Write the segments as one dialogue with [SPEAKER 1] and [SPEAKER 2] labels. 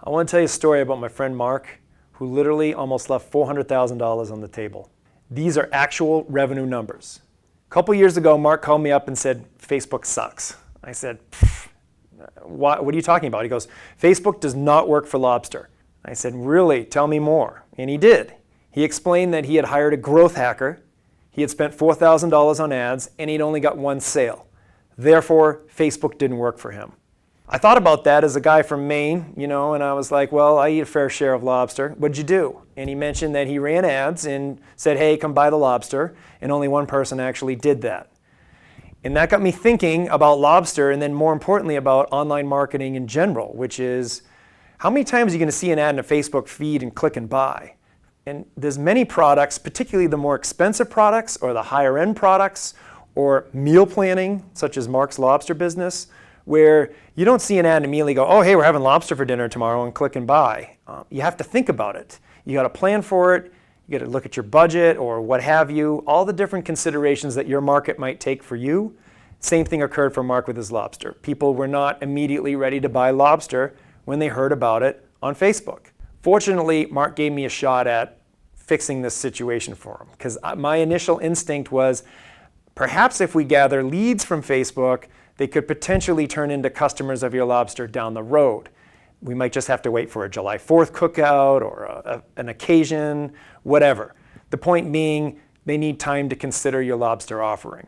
[SPEAKER 1] I want to tell you a story about my friend Mark, who literally almost left $400,000 on the table. These are actual revenue numbers. A couple years ago, Mark called me up and said, Facebook sucks. I said, what are you talking about? He goes, Facebook does not work for Lobster. I said, really? Tell me more. And he did. He explained that he had hired a growth hacker, he had spent $4,000 on ads, and he'd only got one sale. Therefore, Facebook didn't work for him. I thought about that as a guy from Maine, and I was like, well, I eat a fair share of lobster. What'd you do? And he mentioned that he ran ads and said, hey, come buy the lobster, and only one person actually did that. And that got me thinking about lobster, and then more importantly about online marketing in general, which is, how many times are you going to see an ad in a Facebook feed and click and buy? And there's many products, particularly the more expensive products or the higher end products or meal planning, such as Mark's Lobster business, where you don't see an ad and immediately go, oh, hey, we're having lobster for dinner tomorrow, and click and buy. You have to think about it. You got to plan for it. You got to look at your budget or what have you, all the different considerations that your market might take for you. Same thing occurred for Mark with his lobster. People were not immediately ready to buy lobster when they heard about it on Facebook. Fortunately, Mark gave me a shot at fixing this situation for him, because my initial instinct was, perhaps if we gather leads from Facebook, they could potentially turn into customers of your lobster down the road. We might just have to wait for a July 4th cookout or an occasion, whatever. The point being, they need time to consider your lobster offering.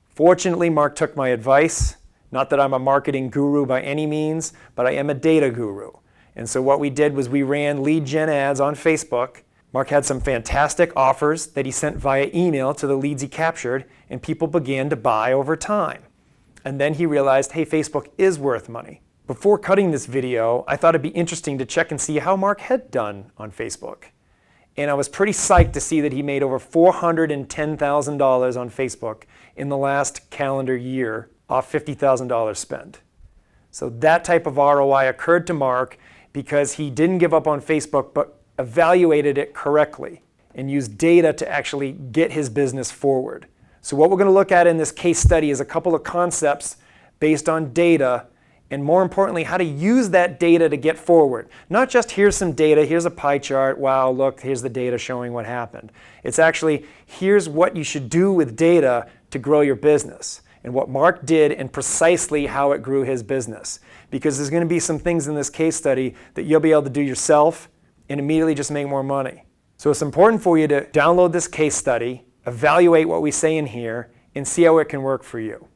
[SPEAKER 1] Fortunately, Mark took my advice. Not that I'm a marketing guru by any means, but I am a data guru. And so what we did was we ran lead gen ads on Facebook. Mark had some fantastic offers that he sent via email to the leads he captured, and people began to buy over time. And then he realized, hey, Facebook is worth money. Before cutting this video, I thought it'd be interesting to check and see how Mark had done on Facebook. And I was pretty psyched to see that he made over $410,000 on Facebook in the last calendar year off $50,000 spent. So that type of ROI occurred to Mark because he didn't give up on Facebook, but evaluated it correctly and used data to actually get his business forward. So what we're going to look at in this case study is a couple of concepts based on data, and more importantly, how to use that data to get forward. Not just here's some data, here's a pie chart, wow, look, here's the data showing what happened. It's actually, here's what you should do with data to grow your business, and what Mark did and precisely how it grew his business. Because there's going to be some things in this case study that you'll be able to do yourself and immediately just make more money. So it's important for you to download this case study, evaluate what we say in here, and see how it can work for you.